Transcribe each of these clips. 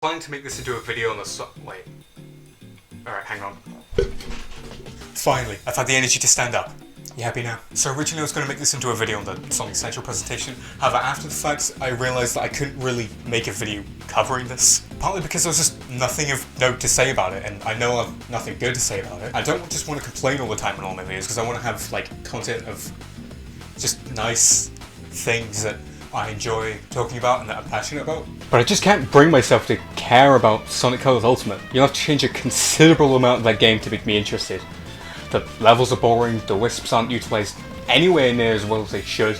Planning to make this into a video on the wait. Alright, hang on. Finally, I've had the energy to stand up. You happy now? So originally I was going to make this into a video on the Sonic Central presentation. However, after the fact, I realised that I couldn't really make a video covering this. Partly because there was just nothing of note to say about it, and I know I've nothing good to say about it. I don't just want to complain all the time in all my videos, because I want to have, like, content of just nice things that I enjoy talking about and that I'm passionate about. But I just can't bring myself to care about Sonic Colors Ultimate. You'll have to change a considerable amount of that game to make me interested. The levels are boring, the Wisps aren't utilised anywhere near as well as they should.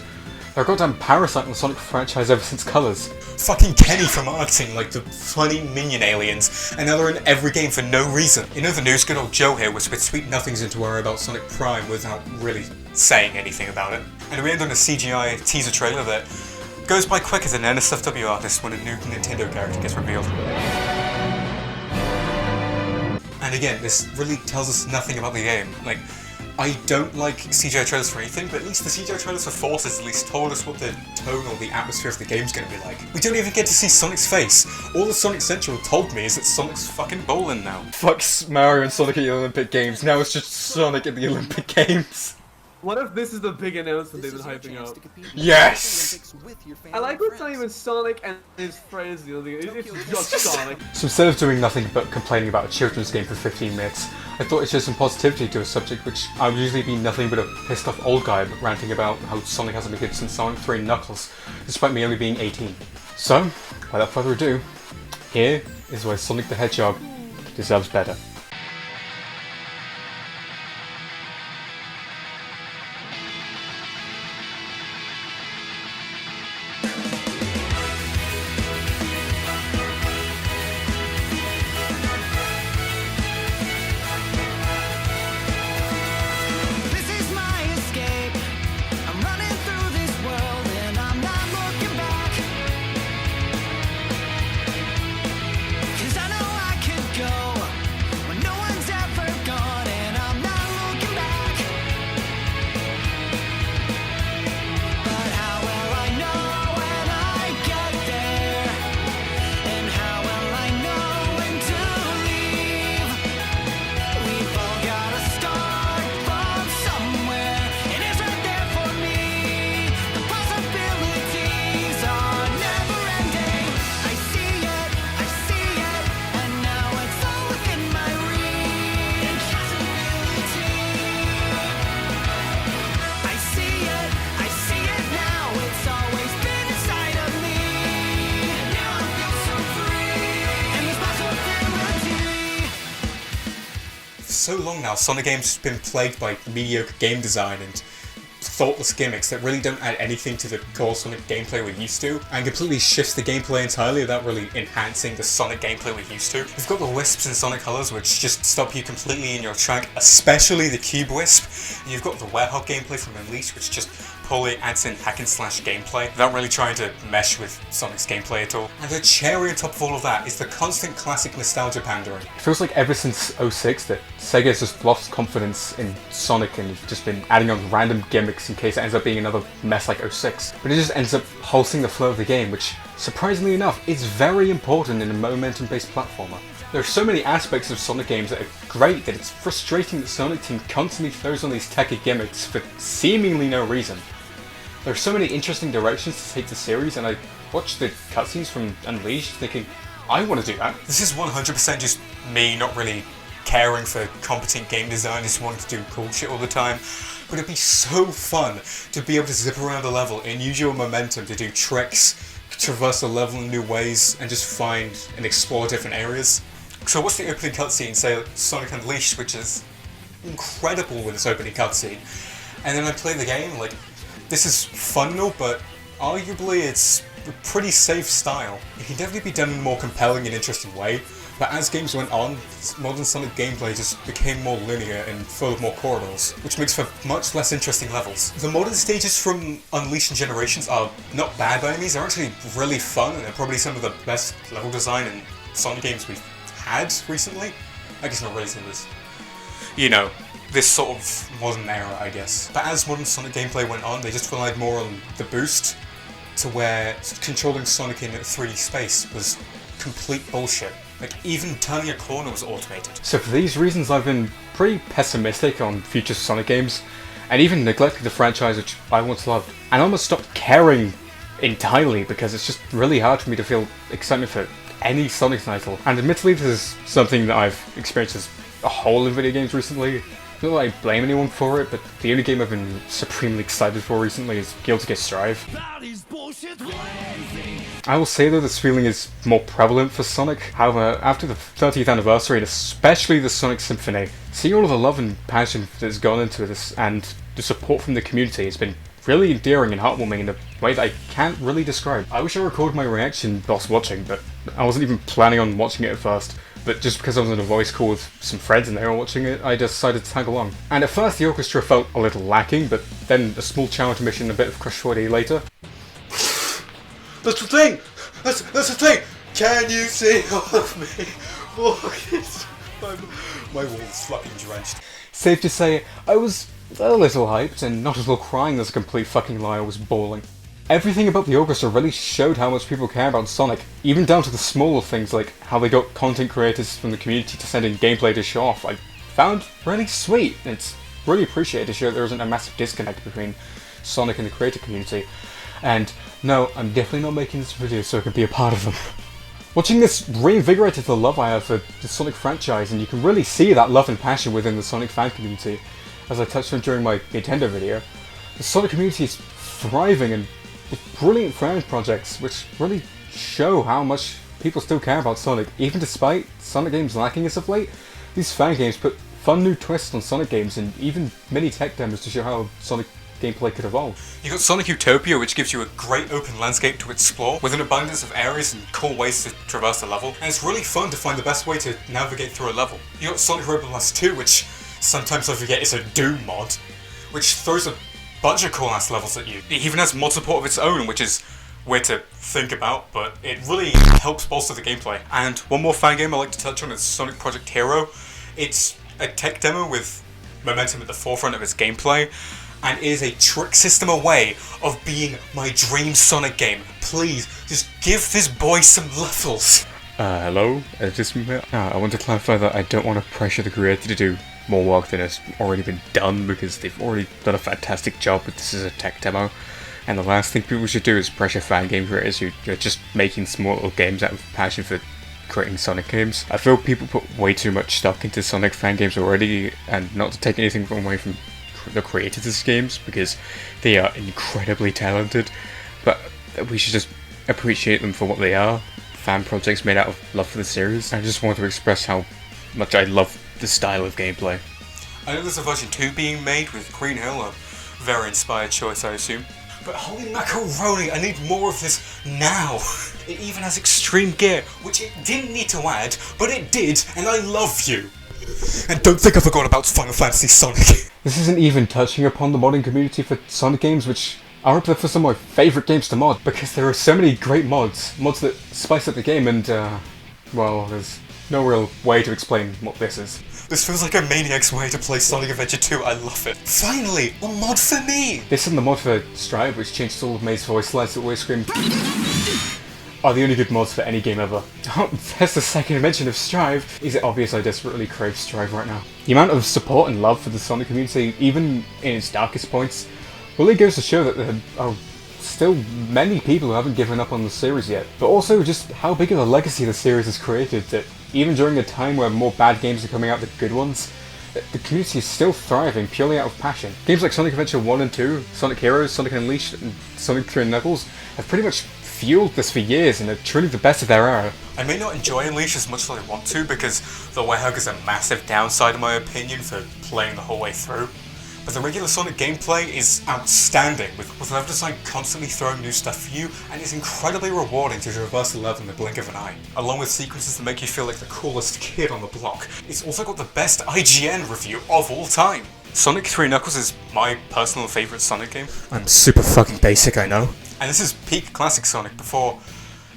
They're a goddamn parasite in the Sonic franchise ever since Colors. Fucking Kenny from acting like the funny minion aliens, and now they're in every game for no reason. In other news, good old Joe here whispered sweet nothings into her about Sonic Prime without really saying anything about it. And we end on a CGI teaser trailer that goes by quicker than an NSFW artist when a new Nintendo character gets revealed. And again, this really tells us nothing about the game. Like, I don't like CGI trailers for anything, but at least the CGI trailers for Forces at least told us what the tone or the atmosphere of the game's gonna be like. We don't even get to see Sonic's face. All the Sonic Central told me is that Sonic's fucking bowling now. Fuck Mario and Sonic at the Olympic Games, now it's just Sonic at the Olympic Games. What if this is the big announcement they've been hyping up? Yes! I like what's not even Sonic and his friends, you know, it's just Sonic. So instead of doing nothing but complaining about a children's game for 15 minutes, I thought I'd share some positivity to a subject which I would usually be nothing but a pissed off old guy ranting about how Sonic hasn't been good since Sonic 3 and Knuckles, despite me only being 18. So, without further ado, here is why Sonic the Hedgehog deserves better. So long now, Sonic games have been plagued by mediocre game design and thoughtless gimmicks that really don't add anything to the core Sonic gameplay we're used to, and completely shifts the gameplay entirely without really enhancing the Sonic gameplay we're used to. You've got the Wisps in Sonic Colors, which just stop you completely in your track, especially the Cube Wisp, and you've got the Hedgehog gameplay from Unleashed, which just poorly adds in hack and slash gameplay, without really trying to mesh with Sonic's gameplay at all. And the cherry on top of all of that is the constant classic nostalgia pandering. It feels like ever since 06 that Sega has just lost confidence in Sonic and just been adding on random gimmicks in case it ends up being another mess like 06. But it just ends up halting the flow of the game, which, surprisingly enough, is very important in a momentum-based platformer. There are so many aspects of Sonic games that are great that it's frustrating that Sonic Team constantly throws on these techy gimmicks for seemingly no reason. There are so many interesting directions to take the series, and I watched the cutscenes from Unleashed thinking, I want to do that. This is 100% just me not really caring for competent game design, just wanting to do cool shit all the time. But it'd be so fun to be able to zip around a level and use your momentum to do tricks, traverse a level in new ways, and just find and explore different areas. So what's the opening cutscene, say Sonic Unleashed, which is incredible with its opening cutscene, and then I play the game, like, this is fun and all, but arguably it's a pretty safe style. It can definitely be done in a more compelling and interesting way, but as games went on, modern Sonic gameplay just became more linear and full of more corridors, which makes for much less interesting levels. The modern stages from Unleashed and Generations are not bad by any means, they're actually really fun, and they're probably some of the best level design in Sonic games we've had recently. I guess not really since this, you know, this sort of modern era, I guess. But as modern Sonic gameplay went on, they just relied more on the boost, to where controlling Sonic in 3D space was complete bullshit. Like, even turning a corner was automated. So for these reasons, I've been pretty pessimistic on future Sonic games, and even neglected the franchise which I once loved, and almost stopped caring entirely because it's just really hard for me to feel excitement for any Sonic title. And admittedly, this is something that I've experienced as a whole in video games recently. Not that I blame anyone for it, but the only game I've been supremely excited for recently is Guilty Gear Strive. I will say though this feeling is more prevalent for Sonic. However, after the 30th anniversary, and especially the Sonic Symphony, seeing all of the love and passion that's gone into this and the support from the community has been really endearing and heartwarming in a way that I can't really describe. I wish I recorded my reaction whilst watching, but I wasn't even planning on watching it at first. But just because I was in a voice call with some friends and they were watching it, I decided to tag along. And at first the orchestra felt a little lacking, but then a small challenge mission and a bit of Crush 4D later. That's the thing! That's the thing! Can you see all of me? My wall's fucking drenched. Safe to say, I was a little hyped and not a little crying. That's a complete fucking lie. I was bawling. Everything about the orchestra really showed how much people care about Sonic, even down to the smaller things like how they got content creators from the community to send in gameplay to show off. I found really sweet. It's really appreciated to show there isn't a massive disconnect between Sonic and the creator community. And no, I'm definitely not making this video so I can be a part of them. Watching this reinvigorated the love I have for the Sonic franchise, and you can really see that love and passion within the Sonic fan community. As I touched on during my Nintendo video, the Sonic community is thriving and with brilliant fan projects which really show how much people still care about Sonic. Even despite Sonic games lacking as of late, these fan games put fun new twists on Sonic games and even mini tech demos to show how Sonic gameplay could evolve. You got Sonic Utopia, which gives you a great open landscape to explore, with an abundance of areas and cool ways to traverse the level, and it's really fun to find the best way to navigate through a level. You got Sonic Road Blast 2, which sometimes I forget is a Doom mod, which throws a bunch of cool ass levels at you. It even has mod support of its own, which is weird to think about, but it really helps bolster the gameplay. And one more fan game I like to touch on is Sonic Project Hero. It's a tech demo with momentum at the forefront of its gameplay, and it is a trick system away of being my dream Sonic game. Please, just give this boy some levels. Hello? I want to clarify that I don't want to pressure the creator to do more work than has already been done, because they've already done a fantastic job, but this is a tech demo. And the last thing people should do is pressure fan game creators who are just making small little games out of passion for creating Sonic games. I feel people put way too much stock into Sonic fan games already, and not to take anything away from the creators of these games, because they are incredibly talented, but we should just appreciate them for what they are. Fan projects made out of love for the series. I just want to express how much I love the style of gameplay. I know there's a version 2 being made with Green Hill, a very inspired choice I assume. But holy macaroni, I need more of this now! It even has Extreme Gear, which it didn't need to add, but it did, and I love you! And don't think I forgot about Final Fantasy Sonic! This isn't even touching upon the modding community for Sonic games, which are up there for some of my favourite games to mod, because there are so many great mods that spice up the game, and well, there's no real way to explain what this is. This feels like a maniac's way to play Sonic Adventure 2, I love it. Finally, a mod for me! This and the mod for Strive, which changes all of May's voice lines that always scream, are the only good mods for any game ever. Oh, there's the second mention of Strive. Is it obvious I desperately crave Strive right now? The amount of support and love for the Sonic community, even in its darkest points, really goes to show that there are still many people who haven't given up on the series yet, but also just how big of a legacy the series has created, that even during a time where more bad games are coming out than good ones, the community is still thriving purely out of passion. Games like Sonic Adventure 1 and 2, Sonic Heroes, Sonic Unleashed, and Sonic 3 and Knuckles have pretty much fueled this for years and are truly the best of their era. I may not enjoy Unleashed as much as I want to, because the Hedgehog is a massive downside in my opinion for playing the whole way through. But the regular Sonic gameplay is outstanding, with level design constantly throwing new stuff for you, and it's incredibly rewarding to traverse the level in the blink of an eye, along with sequences that make you feel like the coolest kid on the block. It's also got the best IGN review of all time. Sonic 3 Knuckles is my personal favourite Sonic game. I'm super fucking basic, I know. And this is peak Classic Sonic, before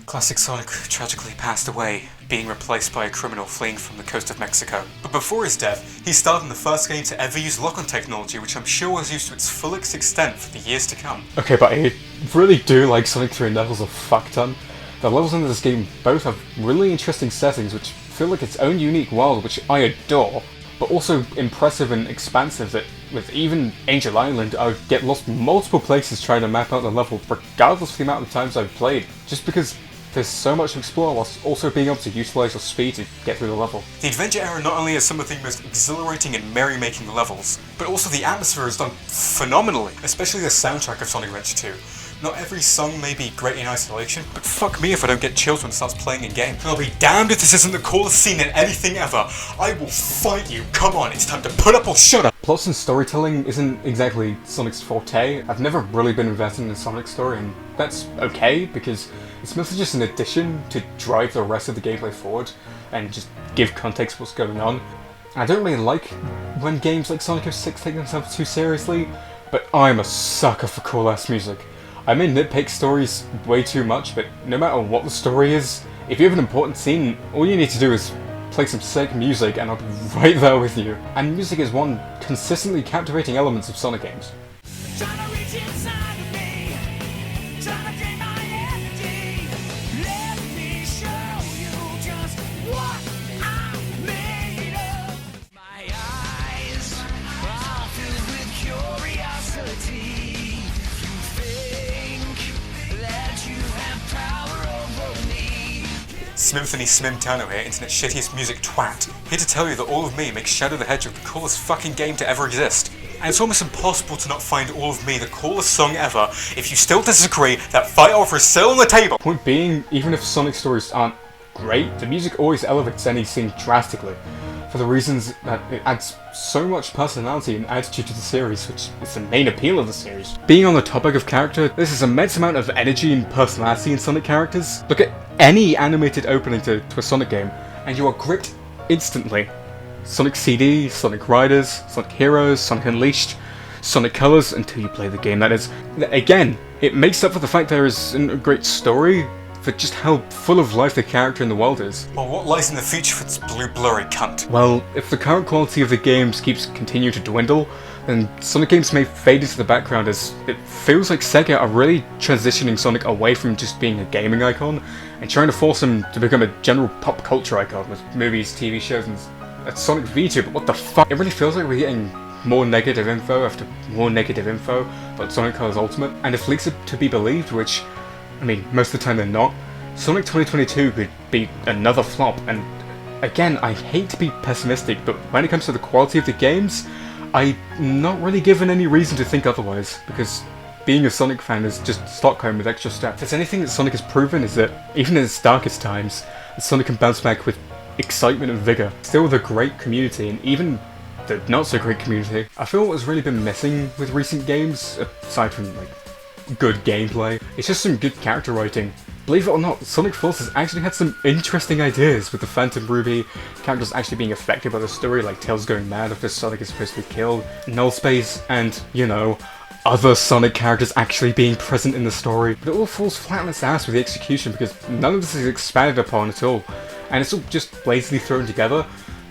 Classic Sonic tragically passed away, being replaced by a criminal fleeing from the coast of Mexico. But before his death, he starred in the first game to ever use lock-on technology, which I'm sure was used to its fullest extent for the years to come. Okay, but I really do like Sonic 3 and Knuckles a fuck ton. The levels in this game both have really interesting settings which feel like its own unique world, which I adore, but also impressive and expansive that with even Angel Island I would get lost multiple places trying to map out the level regardless of the amount of times I've played, just because there's so much to explore whilst also being able to utilise your speed to get through the level. The Adventure era not only has some of the most exhilarating and merry-making levels, but also the atmosphere is done phenomenally, especially the soundtrack of Sonic Adventure 2. Not every song may be great in isolation, but fuck me if I don't get chills when it starts playing in game. And I'll be damned if this isn't the coolest scene in anything ever. I will fight you. Come on, it's time to put up or shut up. Plots and storytelling isn't exactly Sonic's forte. I've never really been invested in Sonic's story, and that's okay, because it's mostly just an addition to drive the rest of the gameplay forward and just give context to what's going on. I don't really like when games like Sonic 06 take themselves too seriously, but I'm a sucker for cool-ass music. I may nitpick stories way too much, but no matter what the story is, if you have an important scene, all you need to do is play some sick music and I'll be right there with you. And music is one consistently captivating element of Sonic games. Smimthony Smimtano here, internet shittiest music twat. Here to tell you that all of me makes Shadow the Hedgehog the coolest fucking game to ever exist. And it's almost impossible to not find All of Me the coolest song ever. If you still disagree, that fight offer is still on the table! Point being, even if Sonic stories aren't great, the music always elevates any scene drastically, for the reasons that it adds so much personality and attitude to the series, which is the main appeal of the series. Being on the topic of character, there's this immense amount of energy and personality in Sonic characters. Look at any animated opening to a Sonic game, and you are gripped instantly. Sonic CD, Sonic Riders, Sonic Heroes, Sonic Unleashed, Sonic Colors, until you play the game, that is. Again, it makes up for the fact there isn't a great story, for just how full of life the character in the world is. Well, what lies in the future for this blue blurry cunt? Well, if the current quality of the games keeps continue to dwindle, then Sonic games may fade into the background, as it feels like Sega are really transitioning Sonic away from just being a gaming icon and trying to force him to become a general pop culture icon with movies, TV shows, and a Sonic V2, but what the fuck? It really feels like we're getting more negative info after more negative info about Sonic Colors Ultimate, and if leaks are to be believed, which, I mean, most of the time they're not, Sonic 2022 could be another flop, and again, I hate to be pessimistic, but when it comes to the quality of the games, I'm not really given any reason to think otherwise, because being a Sonic fan is just Stockholm with extra steps. If there's anything that Sonic has proven is that, even in its darkest times, Sonic can bounce back with excitement and vigour. Still with a great community, and even the not so great community. I feel what has really been missing with recent games, aside from like good gameplay, it's just some good character writing. Believe it or not, Sonic Forces actually had some interesting ideas, with the Phantom Ruby, characters actually being affected by the story, like Tails going mad after Sonic is supposed to be killed, Null Space, and, you know, other Sonic characters actually being present in the story. But it all falls flat on its ass with the execution, because none of this is expanded upon at all, and it's all just lazily thrown together.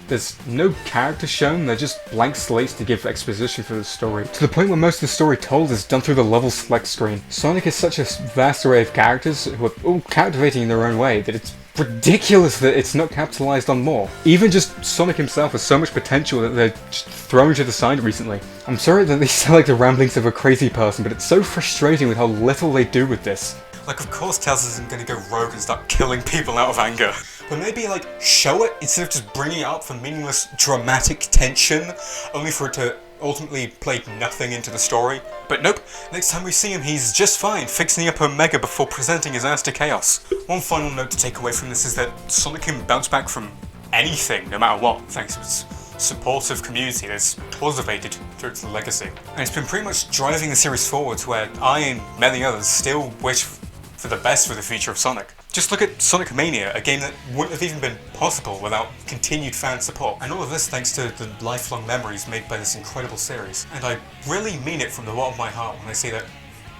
There's no character shown, they're just blank slates to give exposition for the story, to the point where most of the story told is done through the level select screen. Sonic is such a vast array of characters who are all captivating in their own way that it's ridiculous that it's not capitalized on more. Even just Sonic himself has so much potential that they're just thrown to the side recently. I'm sorry that these sound like the ramblings of a crazy person, but it's so frustrating with how little they do with this. Like, of course Tails isn't gonna go rogue and start killing people out of anger. But maybe, like, show it instead of just bringing it up for meaningless dramatic tension, only for it to ultimately play nothing into the story. But nope, next time we see him he's just fine, fixing up Omega before presenting his ass to Chaos. One final note to take away from this is that Sonic can bounce back from anything, no matter what, thanks to its supportive community that's cultivated through its legacy. And it's been pretty much driving the series forward to where I and many others still wish for the best for the future of Sonic. Just look at Sonic Mania, a game that wouldn't have even been possible without continued fan support. And all of this thanks to the lifelong memories made by this incredible series. And I really mean it from the bottom of my heart when I say that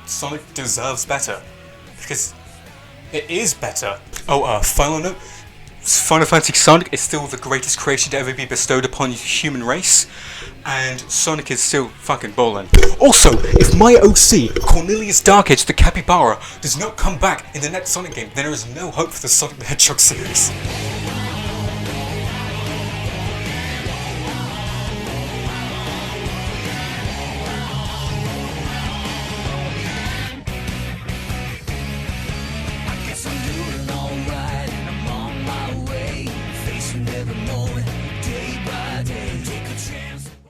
Sonic deserves better. Because it is better. Oh, final note, Final Fantasy Sonic is still the greatest creation to ever be bestowed upon the human race, and Sonic is still fucking ballin'. Also, if my OC, Cornelius Darkage the Capybara, does not come back in the next Sonic game, then there is no hope for the Sonic the Hedgehog series.